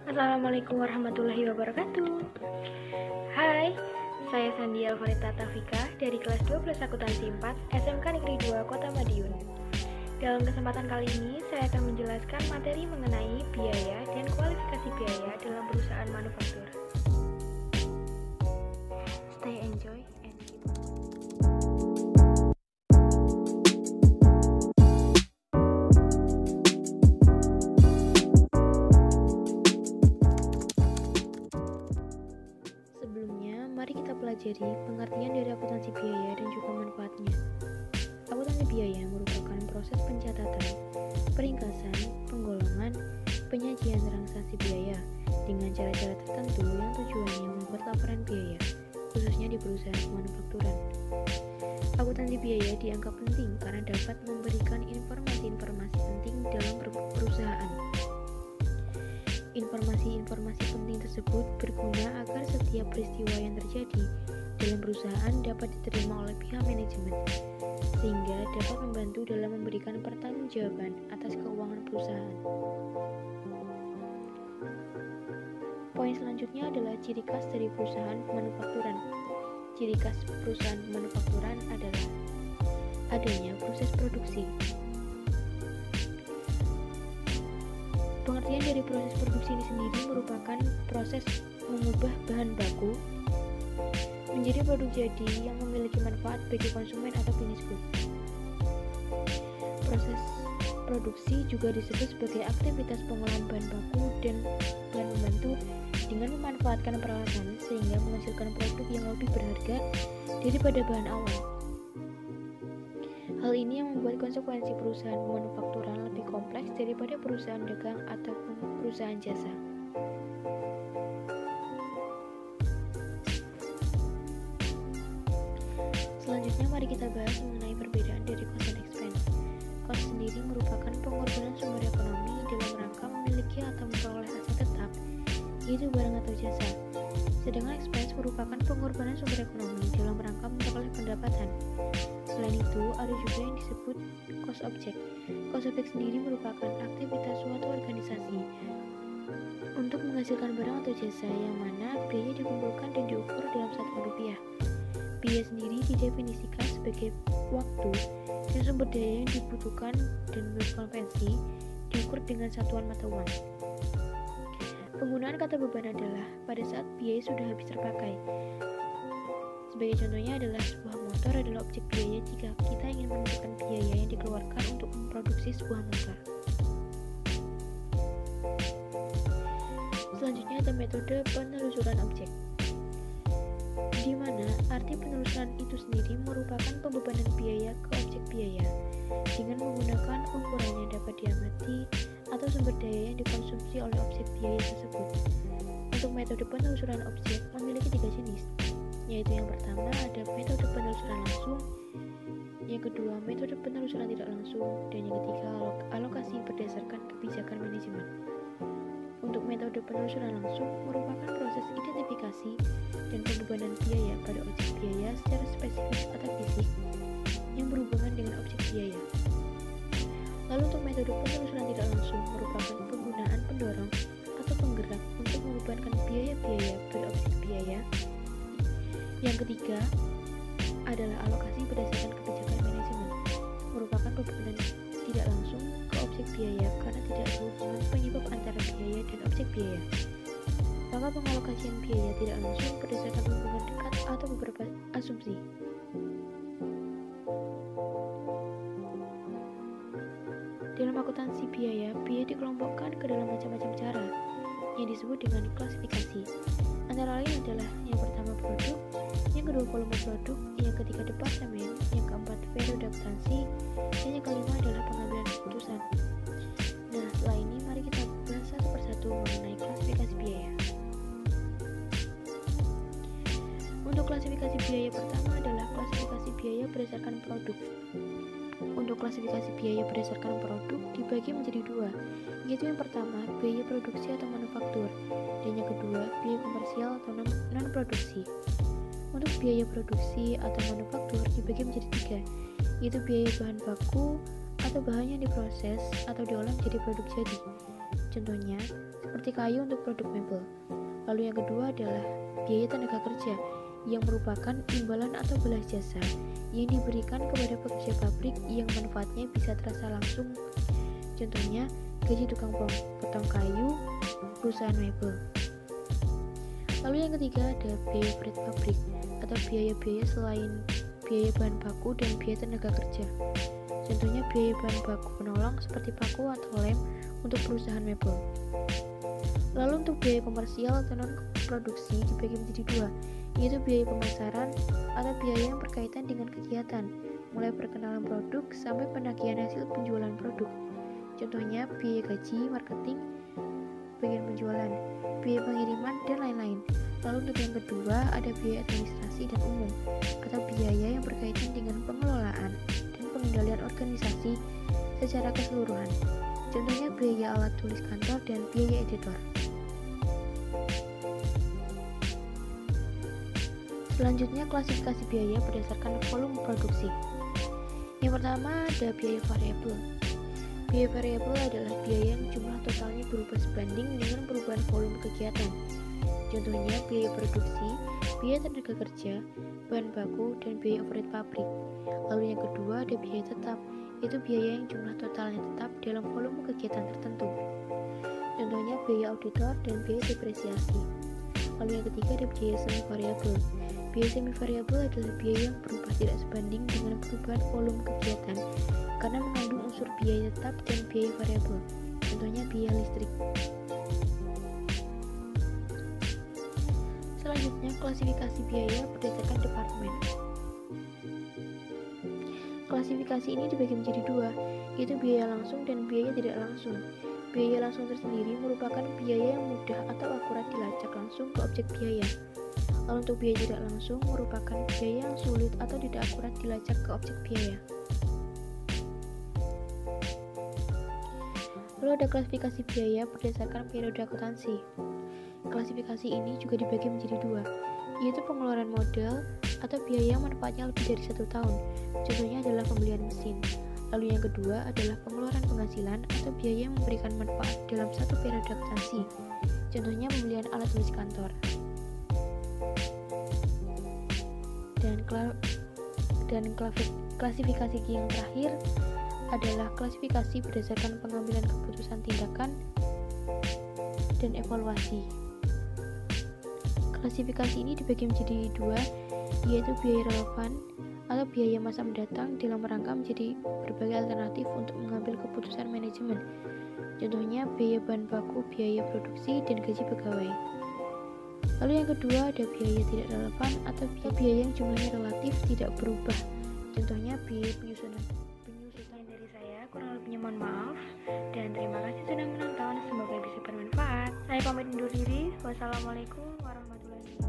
Assalamualaikum warahmatullahi wabarakatuh. Hai, saya Sandi Alfarita Tafika dari kelas 12 Akuntansi 4 SMK Negeri 2 Kota Madiun. Dalam kesempatan kali ini, saya akan menjelaskan materi mengenai biaya dan kualifikasi biaya dalam perusahaan manufaktur. Stay enjoy and keep on. Sebelumnya, mari kita pelajari pengertian dari akuntansi biaya dan juga manfaatnya. Akuntansi biaya merupakan proses pencatatan, peringkasan, penggolongan, penyajian transaksi biaya dengan cara-cara tertentu yang tujuannya membuat laporan biaya, khususnya di perusahaan manufakturan. Akuntansi biaya dianggap penting karena dapat memberikan informasi-informasi penting dalam perusahaan. Informasi-informasi penting tersebut berguna agar setiap peristiwa yang terjadi dalam perusahaan dapat diterima oleh pihak manajemen, sehingga dapat membantu dalam memberikan pertanggungjawaban atas keuangan perusahaan. Poin selanjutnya adalah ciri khas dari perusahaan manufakturan. Ciri khas perusahaan manufakturan adalah adanya proses produksi. Pengertian dari proses produksi ini sendiri merupakan proses mengubah bahan baku menjadi produk jadi yang memiliki manfaat bagi konsumen atau finished good. Proses produksi juga disebut sebagai aktivitas pengolahan bahan baku dan bahan pembantu dengan memanfaatkan peralatan sehingga menghasilkan produk yang lebih berharga daripada bahan awal. Hal ini yang membuat konsekuensi perusahaan manufakturan lebih kompleks daripada perusahaan dagang ataupun perusahaan jasa. Selanjutnya mari kita bahas mengenai perbedaan dari cost and expense. Cost sendiri merupakan pengorbanan sumber ekonomi dalam rangka memiliki atau memperoleh aset tetap, yaitu barang atau jasa. Sedangkan expense merupakan pengorbanan sumber ekonomi dalam rangka memperoleh pendapatan. Selain itu, ada juga yang disebut cost object. Cost object sendiri merupakan aktivitas suatu organisasi untuk menghasilkan barang atau jasa yang mana biaya dikumpulkan dan diukur dalam satuan rupiah. Biaya sendiri didefinisikan sebagai waktu dan sumber daya yang dibutuhkan dan menurut konvensi diukur dengan satuan mata uang. Penggunaan kata beban adalah pada saat biaya sudah habis terpakai. Sebagai contohnya adalah sebuah motor adalah objek biaya jika kita ingin menentukan biaya yang dikeluarkan untuk memproduksi sebuah motor. Selanjutnya ada metode penelusuran objek, di mana arti penelusuran itu sendiri merupakan pembebanan biaya ke objek biaya dengan menggunakan ukuran yang dapat diamati atau sumber daya yang dikonsumsi oleh objek biaya tersebut. Untuk metode penelusuran objek memiliki 3 jenis, yaitu yang pertama ada metode penelusuran langsung, yang kedua metode penelusuran tidak langsung, dan yang ketiga alokasi berdasarkan kebijakan manajemen. Untuk metode penelusuran langsung merupakan proses identifikasi dan pembebanan biaya pada objek biaya secara spesifik atau fisik yang berhubungan dengan objek biaya. Lalu untuk metode penelusuran tidak langsung merupakan penggunaan pendorong atau penggerak untuk membebankan biaya-biaya pada objek biaya. Yang ketiga adalah alokasi berdasarkan kebijakan manajemen, merupakan pembebanan tidak langsung ke objek biaya karena tidak ada hubungan penyebab antara biaya dan objek biaya. Maka pengalokasian biaya tidak langsung berdasarkan hubungan dekat atau beberapa asumsi. Dalam akuntansi biaya dikelompokkan ke dalam macam-macam cara yang disebut dengan klasifikasi. Antara lain adalah yang pertama produk, yang kedua volume produk, yang ketiga departemen, yang keempat periode akuntansi, dan yang kelima adalah pengambilan keputusan. Nah, setelah ini mari kita bahas satu persatu mengenai klasifikasi biaya. Untuk klasifikasi biaya pertama adalah klasifikasi biaya berdasarkan produk. Untuk klasifikasi biaya berdasarkan produk dibagi menjadi 2, yaitu yang pertama biaya produksi atau manufaktur, dan yang kedua biaya komersial atau non-produksi. Untuk biaya produksi atau manufaktur dibagi menjadi 3, yaitu biaya bahan baku atau bahan yang diproses atau diolah menjadi produk jadi. Contohnya, seperti kayu untuk produk mebel. Lalu yang kedua adalah biaya tenaga kerja, yang merupakan imbalan atau balas jasa yang diberikan kepada pekerja pabrik yang manfaatnya bisa terasa langsung. Contohnya, gaji tukang potong kayu, perusahaan mebel. Lalu yang ketiga ada biaya perit pabrik atau biaya-biaya selain biaya bahan baku dan biaya tenaga kerja. Contohnya biaya bahan baku penolong seperti paku atau lem untuk perusahaan mebel. Lalu untuk biaya komersial atau non-produksi dibagi menjadi dua, yaitu biaya pemasaran atau biaya yang berkaitan dengan kegiatan, mulai perkenalan produk sampai penagihan hasil penjualan produk. Contohnya biaya gaji, marketing, bagian penjualan, biaya pengiriman, dan lain-lain. Lalu untuk yang kedua ada biaya administrasi dan umum atau biaya yang berkaitan dengan pengelolaan dan pengendalian organisasi secara keseluruhan. Contohnya biaya alat tulis kantor dan biaya editor. Selanjutnya klasifikasi biaya berdasarkan volume produksi. Yang pertama ada biaya variabel. Biaya variabel adalah biaya yang jumlah totalnya berubah sebanding dengan perubahan volume kegiatan. Contohnya biaya produksi, biaya tenaga kerja, bahan baku, dan biaya overhead pabrik. Lalu yang kedua ada biaya tetap, yaitu biaya yang jumlah totalnya tetap dalam volume kegiatan tertentu. Contohnya biaya auditor dan biaya depresiasi. Lalu yang ketiga ada biaya semi variabel. Biaya semi variabel adalah biaya yang berubah tidak sebanding dengan perubahan volume kegiatan karena mengandung unsur biaya tetap dan biaya variabel. Contohnya biaya listrik. Selanjutnya klasifikasi biaya berdasarkan departemen. Klasifikasi ini dibagi menjadi dua, yaitu biaya langsung dan biaya tidak langsung. Biaya langsung tersendiri merupakan biaya yang mudah atau akurat dilacak langsung ke objek biaya. Lalu untuk biaya tidak langsung merupakan biaya yang sulit atau tidak akurat dilacak ke objek biaya. Lalu ada klasifikasi biaya berdasarkan periode akuntansi. Klasifikasi ini juga dibagi menjadi dua, yaitu pengeluaran modal atau biaya yang manfaatnya lebih dari 1 tahun. Contohnya adalah pembelian mesin. Lalu yang kedua adalah pengeluaran penghasilan atau biaya yang memberikan manfaat dalam satu periode akuntansi. Contohnya pembelian alat tulis kantor. Dan klasifikasi yang terakhir adalah klasifikasi berdasarkan pengambilan keputusan tindakan dan evaluasi. Klasifikasi ini dibagi menjadi dua, yaitu biaya relevan atau biaya masa mendatang dalam rangka menjadi berbagai alternatif untuk mengambil keputusan manajemen. Contohnya biaya bahan baku, biaya produksi, dan gaji pegawai. Lalu yang kedua ada biaya tidak relevan atau biaya yang jumlahnya relatif tidak berubah. Contohnya biaya penyusutan dari saya. Kurang lebihnya mohon maaf dan terima kasih sudah menonton. Semoga bisa bermanfaat. Saya pamit undur diri. Wassalamualaikum warahmatullahi wabarakatuh.